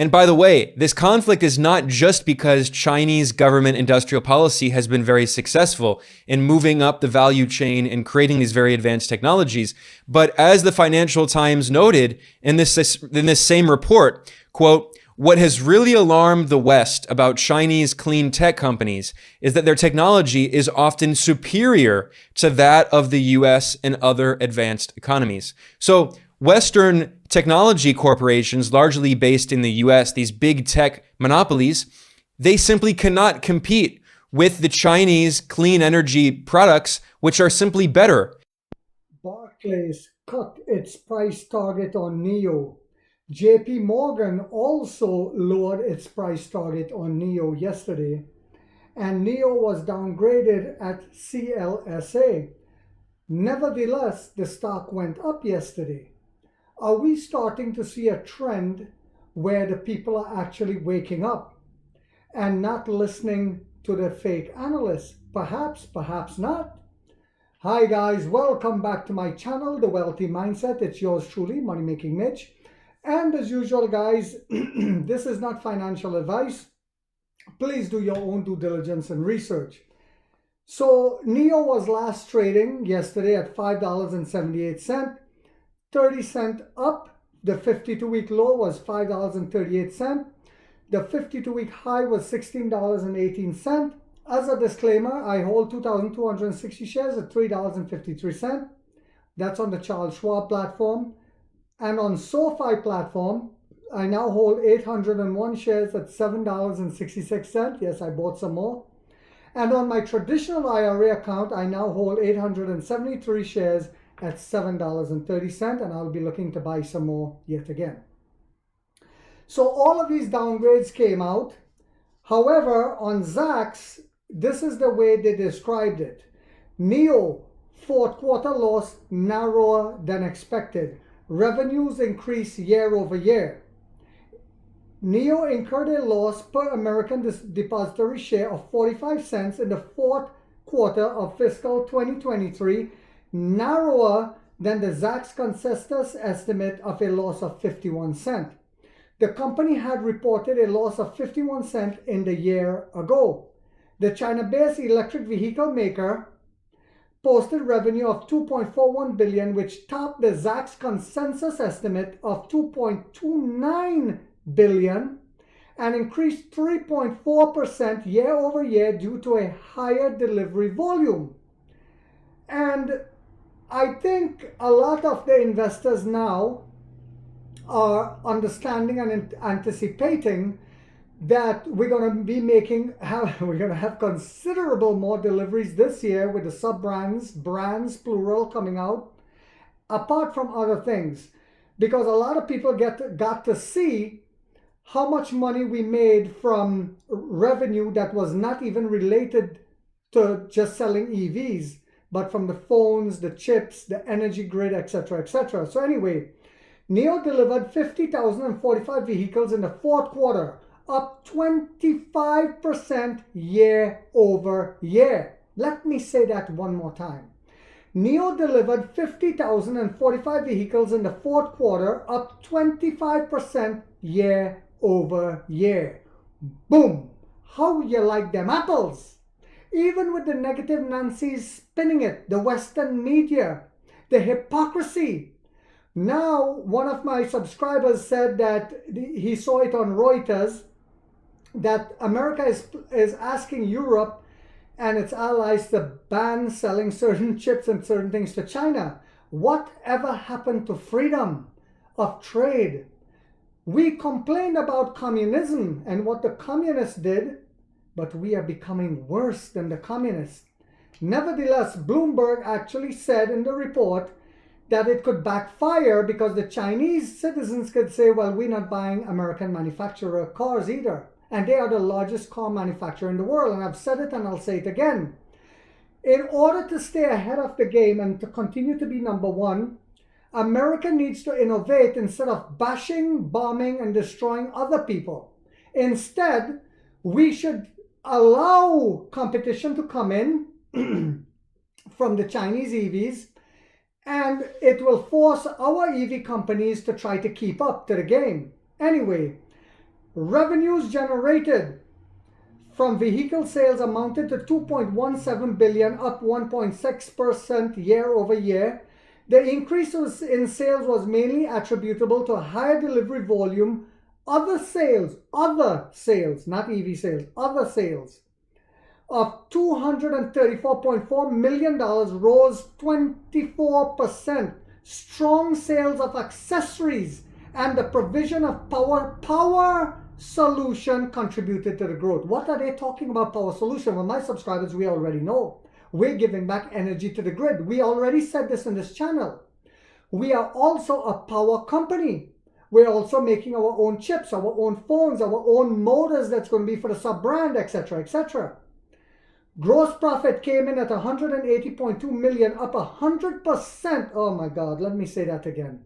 And by the way, this conflict is not just because Chinese government industrial policy has been very successful in moving up the value chain and creating these very advanced technologies, but as the Financial Times noted in this same report, quote, "What has really alarmed the West about Chinese clean tech companies is that their technology is often superior to that of the US and other advanced economies." So Western technology corporations, largely based in the US, these big tech monopolies, they simply cannot compete with the Chinese clean energy products, which are simply better. Barclays cut its price target on NEO. JP Morgan also lowered its price target on NEO yesterday, and NEO was downgraded at CLSA. Nevertheless, the stock went up yesterday. Are we starting to see a trend where the people are actually waking up and not listening to the fake analysts? Perhaps, perhaps not. Hi guys, welcome back to my channel, The Wealthy Mindset. It's yours truly, Money Making Mitch. And as usual, guys, this is not financial advice. Please do your own due diligence and research. So NEO was last trading yesterday at $5.78. 30 cents up. The 52-week low was $5.38. The 52-week high was $16.18. As a disclaimer, I hold 2,260 shares at $3.53. That's on the Charles Schwab platform. And on SoFi platform, I now hold 801 shares at $7.66. Yes, I bought some more. And on my traditional IRA account, I now hold 873 shares at $7.30, and I'll be looking to buy some more yet again. So all of these downgrades came out. However, on Zacks, this is the way they described it. NEO, fourth quarter loss narrower than expected. Revenues increased year over year. NEO incurred a loss per American depository share of 45 cents in the fourth quarter of fiscal 2023, narrower than the Zacks consensus estimate of a loss of 51 cents. The company had reported a loss of 51 cents in the year ago. The China-based electric vehicle maker posted revenue of $2.41 billion, which topped the Zacks consensus estimate of $2.29 billion and increased 3.4% year over year due to a higher delivery volume. And I think a lot of the investors now are understanding and anticipating that we're going to be we're going to have considerable more deliveries this year with the sub-brands, brands plural, coming out, apart from other things, because a lot of people got to see how much money we made from revenue that was not even related to just selling EVs, but from the phones, the chips, the energy grid, etc., etc. So anyway, NEO delivered 50,045 vehicles in the fourth quarter, up 25% year over year. Let me say that one more time. NEO delivered 50,045 vehicles in the fourth quarter, up 25% year over year. Boom! How you like them apples? Even with the negative Nancy's spinning it, the Western media, the hypocrisy. Now, one of my subscribers said that he saw it on Reuters that America is asking Europe and its allies to ban selling certain chips and certain things to China. Whatever happened to freedom of trade? We complained about communism and what the communists did, but we are becoming worse than the communists. Nevertheless, Bloomberg actually said in the report that it could backfire because the Chinese citizens could say, well, we're not buying American manufacturer cars either. And they are the largest car manufacturer in the world. And I've said it and I'll say it again. In order to stay ahead of the game and to continue to be number one, America needs to innovate instead of bashing, bombing, and destroying other people. Instead, we should allow competition to come in from the Chinese EVs, and it will force our EV companies to try to keep up to the game. Anyway, Revenues generated from vehicle sales amounted to 2.17 billion, up 1.6% year over year. The increase in sales was mainly attributable to a higher delivery volume. Other sales, not EV sales, other sales of $234.4 million rose 24%. Strong sales of accessories and the provision of power solution contributed to the growth. What are they talking about, power solution? Well, my subscribers, we already know. We're giving back energy to the grid. We already said this in this channel. We are also a power company. We're also making our own chips, our own phones, our own motors that's going to be for the sub-brand, etc., etc. Gross profit came in at 180.2 million, up 100%. Oh my God, let me say that again.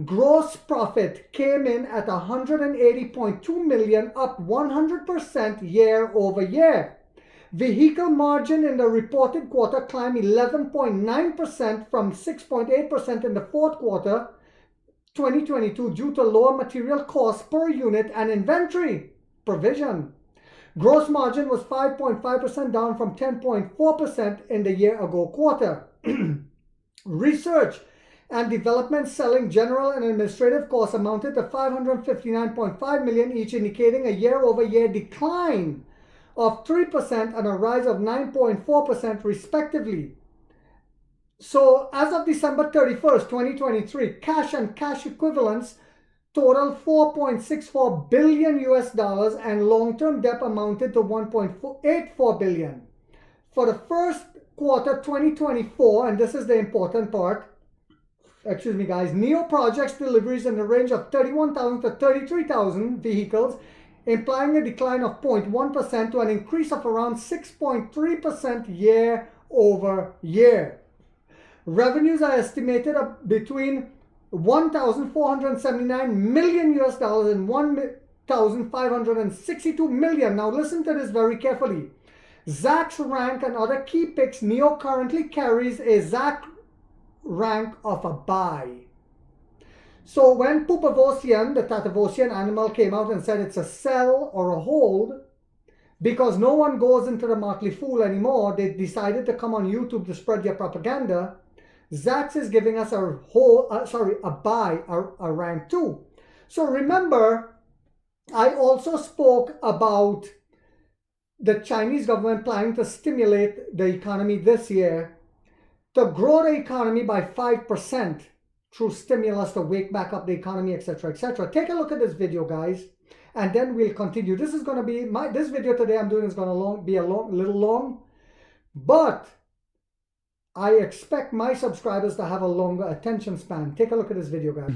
Gross profit came in at 180.2 million, up 100% year over year. Vehicle margin in the reported quarter climbed 11.9% from 6.8% in the fourth quarter 2022 due to lower material costs per unit and inventory provision. Gross margin was 5.5%, down from 10.4% in the year ago quarter. Research and development, selling, general and administrative costs amounted to 559.5 million each, indicating a year-over-year decline of 3% and a rise of 9.4% respectively. So as of December 31st, 2023, cash and cash equivalents total $4.64 billion and long-term debt amounted to $1.84 billion. For the first quarter 2024, and this is the important part, excuse me guys, NIO projects deliveries in the range of 31,000 to 33,000 vehicles, implying a decline of 0.1% to an increase of around 6.3% year over year. Revenues are estimated between $1,479 million and $1,562 million. Now listen to this very carefully. Zacks rank and other key picks. NIO currently carries a Zack rank of a buy. So when Pupavosian, the Tatavosian animal, came out and said it's a sell or a hold, because no one goes into the Motley Fool anymore, they decided to come on YouTube to spread their propaganda. Zacks is giving us a buy, a rank 2. So remember, I also spoke about the Chinese government planning to stimulate the economy this year, to grow the economy by 5% through stimulus to wake back up the economy, etc., etc. Take a look at this video, guys, and then we'll continue. This is going to be this video today I'm doing is going to be a little long, but I expect my subscribers to have a longer attention span. Take a look at this video, guys.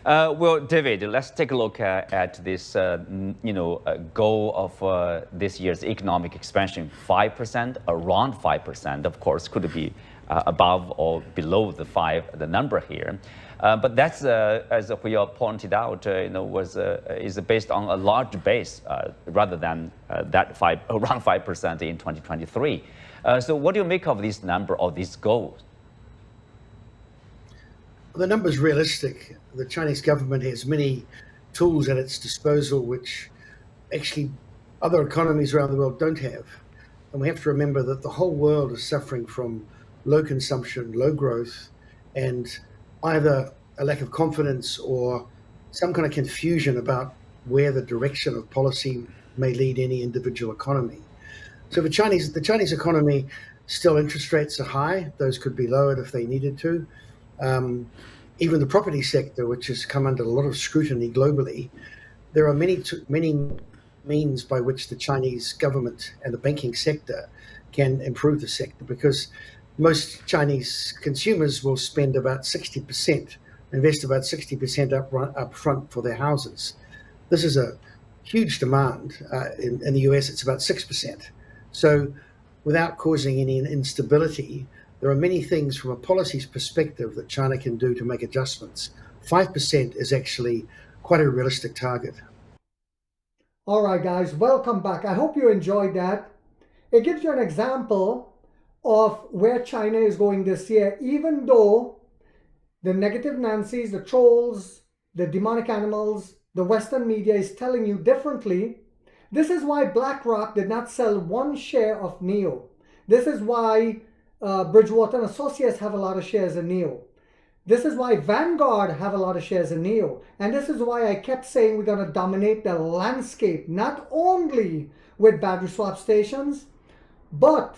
Well, David, let's take a look at this, goal of this year's economic expansion, 5%, around 5%. Of course, could be above or below the number here. But that's, as we all pointed out, is based on a large base rather than around 5% in 2023. So what do you make of this number or this goal? The number is realistic. The Chinese government has many tools at its disposal which actually other economies around the world don't have. And we have to remember that the whole world is suffering from low consumption, low growth, and either a lack of confidence or some kind of confusion about where the direction of policy may lead any individual economy. So the Chinese economy, still interest rates are high. Those could be lowered if they needed to. Even the property sector, which has come under a lot of scrutiny globally, there are many means by which the Chinese government and the banking sector can improve the sector, because most Chinese consumers will spend about 60%, invest about 60% up front for their houses. This is a huge demand. In the US, it's about 6%. So without causing any instability, there are many things from a policies perspective that China can do to make adjustments. 5% is actually quite a realistic target. All right, guys, welcome back. I hope you enjoyed that. It gives you an example of where China is going this year, even though the negative Nancys, the trolls, the demonic animals, the Western media is telling you differently. This is why BlackRock did not sell one share of NEO. This is why Bridgewater and Associates have a lot of shares in NEO. This is why Vanguard have a lot of shares in NEO. And this is why I kept saying we're going to dominate the landscape, not only with battery swap stations, but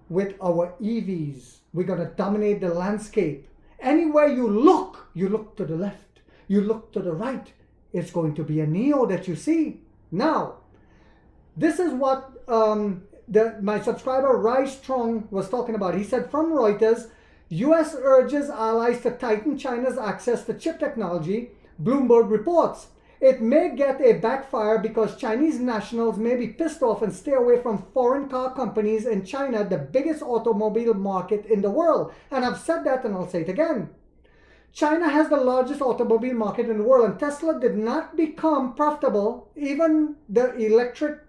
with our EVs. We're going to dominate the landscape. Anywhere you look to the left, you look to the right, it's going to be a NEO that you see. Now, this is what my subscriber Rise Strong was talking about. He said, from Reuters, US urges allies to tighten China's access to chip technology. Bloomberg reports it may get a backfire because Chinese nationals may be pissed off and stay away from foreign car companies in China, the biggest automobile market in the world. And I've said that and I'll say it again. China has the largest automobile market in the world, and Tesla did not become profitable. Even the electric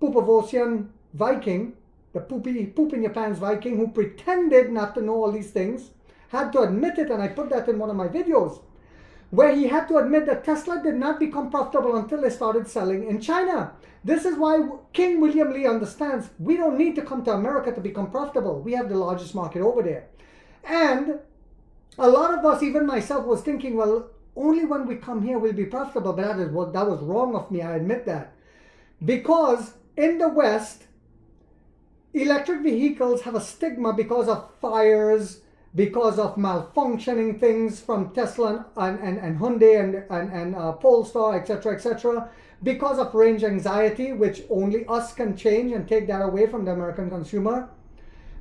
Popovosian Viking, the poop in your pants Viking, who pretended not to know all these things, had to admit it, and I put that in one of my videos, where he had to admit that Tesla did not become profitable until they started selling in China. This is why King William Lee understands we don't need to come to America to become profitable. We have the largest market over there. And a lot of us, even myself, was thinking, well, only when we come here we'll be profitable. But that was wrong of me, I admit that. Because in the West, electric vehicles have a stigma because of fires, because of malfunctioning things from Tesla and Hyundai and Polestar, etc., because of range anxiety, which only us can change and take that away from the American consumer,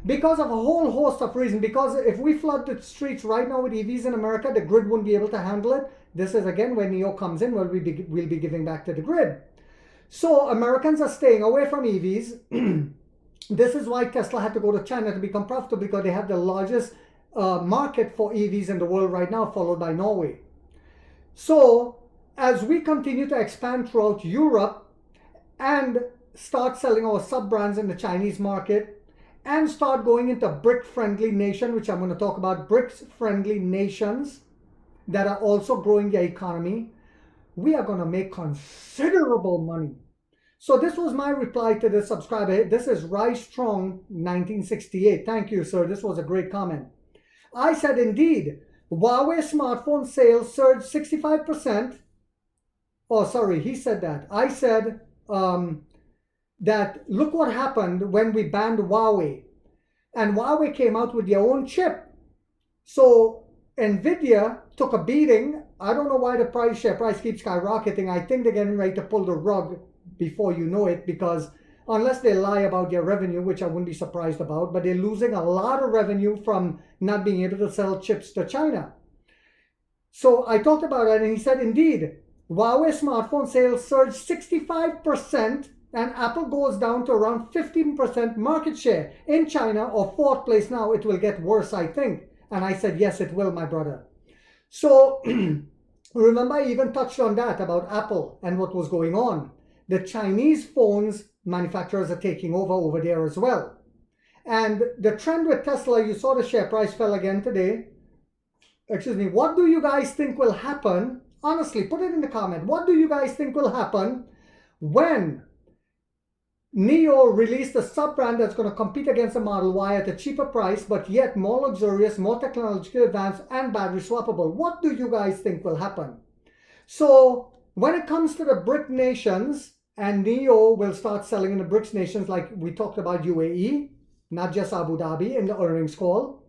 because of a whole host of reasons. Because if we flood the streets right now with EVs in America, the grid wouldn't be able to handle it. This is again where NEO comes in, where we'll be giving back to the grid. So Americans are staying away from EVs. This is why Tesla had to go to China to become profitable, because they have the largest market for EVs in the world right now, followed by Norway. So as we continue to expand throughout Europe and start selling our sub-brands in the Chinese market and start going into BRIC-friendly nation, which I'm going to talk about, BRICS-friendly nations that are also growing their economy, we are going to make considerable money. So this was my reply to the subscriber. This is Rise Strong 1968. Thank you, sir. This was a great comment. I said, indeed, Huawei smartphone sales surged 65%. Oh, sorry, he said that. I said that look what happened when we banned Huawei. And Huawei came out with their own chip. So NVIDIA took a beating. I don't know why the share price keeps skyrocketing. I think they're getting ready to pull the rug before you know it, because unless they lie about their revenue, which I wouldn't be surprised about, but they're losing a lot of revenue from not being able to sell chips to China. So I talked about it, and he said, indeed, Huawei smartphone sales surged 65%, and Apple goes down to around 15% market share in China, or fourth place now. It will get worse, I think. And I said, yes, it will, my brother. So remember, I even touched on that about Apple and what was going on. The Chinese phones manufacturers are taking over there as well. And the trend with Tesla, you saw the share price fell again today. Excuse me. What do you guys think will happen? Honestly, put it in the comment. What do you guys think will happen when NEO released a sub-brand that's going to compete against the Model Y at a cheaper price, but yet more luxurious, more technologically advanced, and battery swappable? What do you guys think will happen? So when it comes to the BRIC nations, and NEO will start selling in the BRICS nations, like we talked about UAE, not just Abu Dhabi in the earnings call.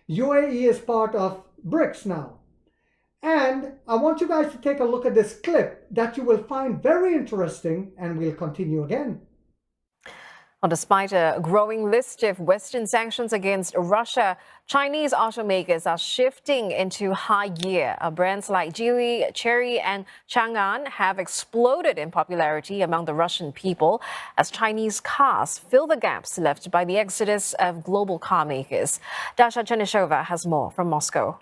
UAE is part of BRICS now. And I want you guys to take a look at this clip that you will find very interesting, and we'll continue again. Well, despite a growing list of Western sanctions against Russia, Chinese automakers are shifting into high gear. Brands like Geely, Chery, and Chang'an have exploded in popularity among the Russian people as Chinese cars fill the gaps left by the exodus of global car makers. Dasha Chernyshova has more from Moscow.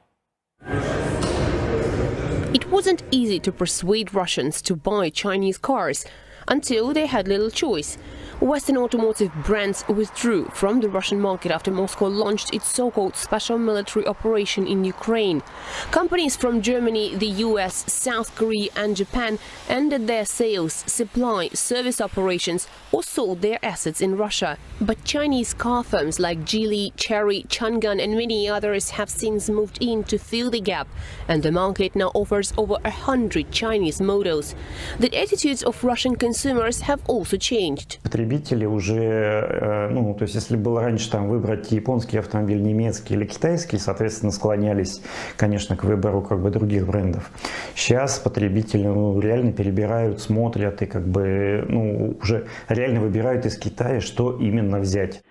It wasn't easy to persuade Russians to buy Chinese cars until they had little choice. Western automotive brands withdrew from the Russian market after Moscow launched its so-called special military operation in Ukraine. Companies from Germany, the US, South Korea and Japan ended their sales, supply, service operations or sold their assets in Russia. But Chinese car firms like Geely, Chery, Changan and many others have since moved in to fill the gap, and the market now offers over 100 Chinese models. The attitudes of Russian consumers have also changed. Потребители уже, то есть если было раньше там выбрать японский автомобиль, немецкий или китайский, соответственно, склонялись, конечно, к выбору других брендов. Сейчас потребители реально перебирают, смотрят и уже реально выбирают из Китая, что именно взять.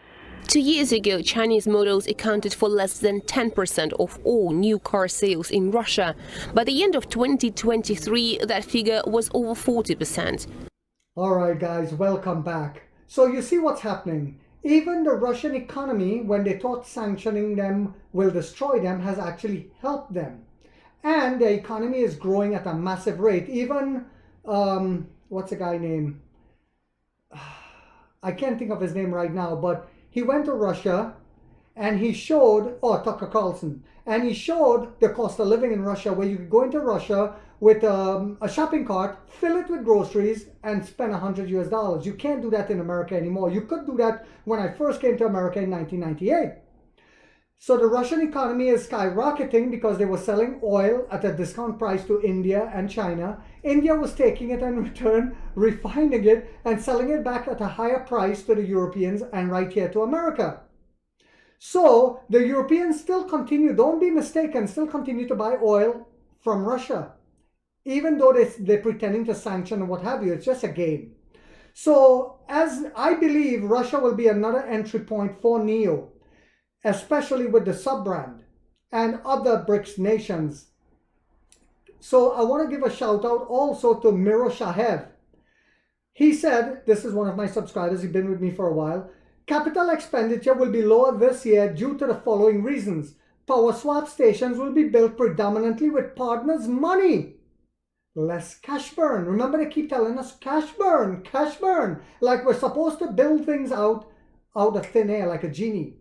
2 years ago, Chinese models accounted for less than 10% of all new car sales in Russia. By the end of 2023, that figure was over 40%. All right, guys, welcome back. So you see what's happening. Even the Russian economy, when they thought sanctioning them will destroy them, has actually helped them. And the economy is growing at a massive rate. Even, what's a guy name? I can't think of his name right now, but he went to Russia and he showed, Tucker Carlson, and he showed the cost of living in Russia, where you could go into Russia with a shopping cart, fill it with groceries, and spend $100 US. You can't do that in America anymore. You could do that when I first came to America in 1998. So the Russian economy is skyrocketing because they were selling oil at a discount price to India and China. India was taking it in return, refining it, and selling it back at a higher price to the Europeans and right here to America. So the Europeans still continue, don't be mistaken, still continue to buy oil from Russia. Even though they're pretending to sanction and what have you, it's just a game. So as I believe Russia will be another entry point for NIO, especially with the sub-brand and other BRICS nations. So I want to give a shout out also to Miro Shahev. He said, this is one of my subscribers, he's been with me for a while, capital expenditure will be lower this year due to the following reasons. Power swap stations will be built predominantly with partners' money. Less cash burn. Remember, they keep telling us cash burn, like we're supposed to build things out of thin air like a genie.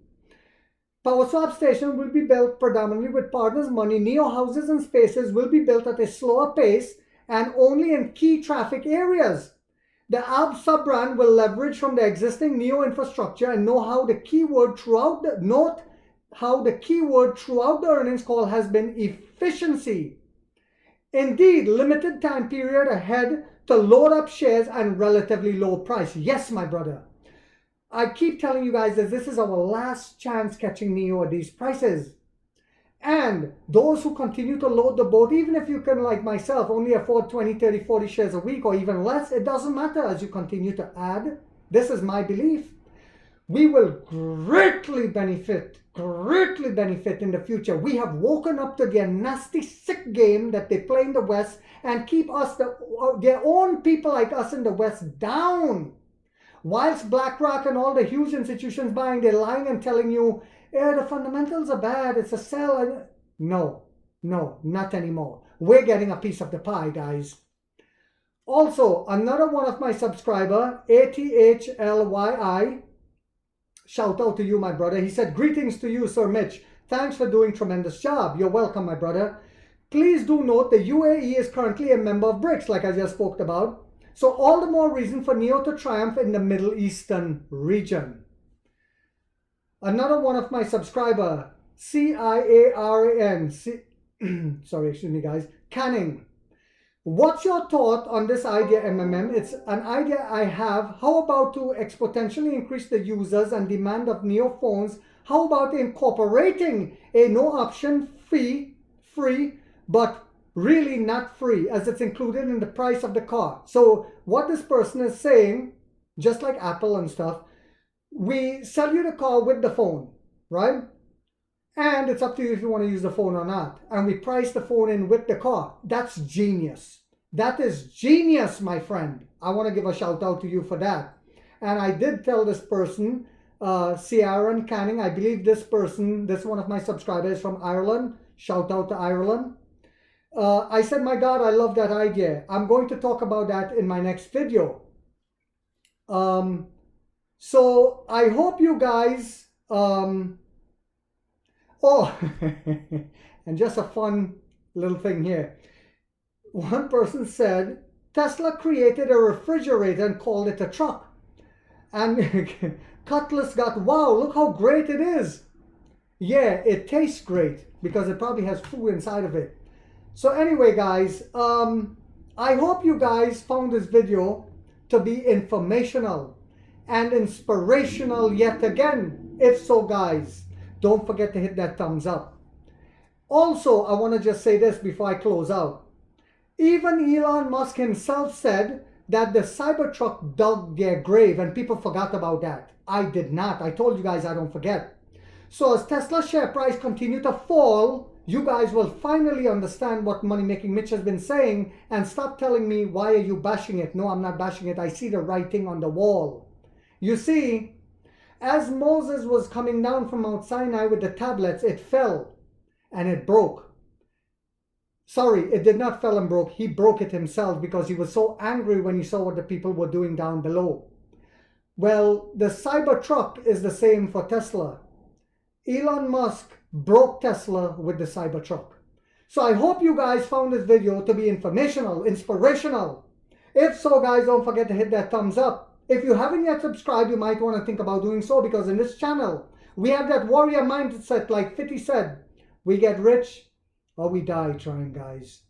Power swap station will be built predominantly with partners' money. NIO houses and spaces will be built at a slower pace and only in key traffic areas. The ALB sub-brand will leverage from the existing NIO infrastructure and know how the keyword throughout the earnings call has been efficiency. Indeed, limited time period ahead to load up shares and relatively low price. Yes, my brother. I keep telling you guys that this is our last chance catching NIO at these prices. And those who continue to load the boat, even if you can, like myself, only afford 20, 30, 40 shares a week or even less, it doesn't matter as you continue to add. This is my belief. We will greatly benefit in the future. We have woken up to their nasty, sick game that they play in the West and keep us, their own people like us in the West, down. Whilst BlackRock and all the huge institutions buying, they're lying and telling you, the fundamentals are bad, it's a sell. No, not anymore. We're getting a piece of the pie, guys. Also, another one of my subscriber, ATHLYI, shout out to you, my brother. He said, greetings to you, Sir Mitch. Thanks for doing tremendous job. You're welcome, my brother. Please do note the UAE is currently a member of BRICS, like I just spoke about. So all the more reason for NIO to triumph in the Middle Eastern region. Another one of my subscriber, CIARAN, Canning. What's your thought on this idea, MMM? It's an idea I have. How about to exponentially increase the users and demand of NIO phones? How about incorporating a no option fee, free, but really not free, as it's included in the price of the car? So what this person is saying, just like Apple and stuff, we sell you the car with the phone, right? And it's up to you if you want to use the phone or not. And we price the phone in with the car. That's genius. That is genius, my friend. I want to give a shout out to you for that. And I did tell this person, Ciaran Canning, I believe this one of my subscribers from Ireland. Shout out to Ireland. I said, my God, I love that idea. I'm going to talk about that in my next video. So I hope you guys, and just a fun little thing here. One person said Tesla created a refrigerator and called it a truck. And Cutlass got, wow, look how great it is. Yeah, it tastes great because it probably has food inside of it. So anyway, guys, I hope you guys found this video to be informational and inspirational yet again. If so, guys, don't forget to hit that thumbs up. Also, I want to just say this before I close out. Even Elon Musk himself said that the Cybertruck dug their grave, and people forgot about that. I did not. I told you guys I don't forget. So as Tesla share price continue to fall, you guys will finally understand what Money Making Mitch has been saying and stop telling me, why are you bashing it? No, I'm not bashing it. I see the writing on the wall. You see, as Moses was coming down from Mount Sinai with the tablets, it fell and it broke. Sorry, it did not fall and broke. He broke it himself because he was so angry when he saw what the people were doing down below. Well, the Cybertruck is the same for Tesla. Elon Musk broke Tesla with the Cybertruck. So I hope you guys found this video to be informational, inspirational. If so, guys, don't forget to hit that thumbs up. If you haven't yet subscribed, you might want to think about doing so, because in this channel, we have that warrior mindset like 50 said. We get rich or we die trying, guys.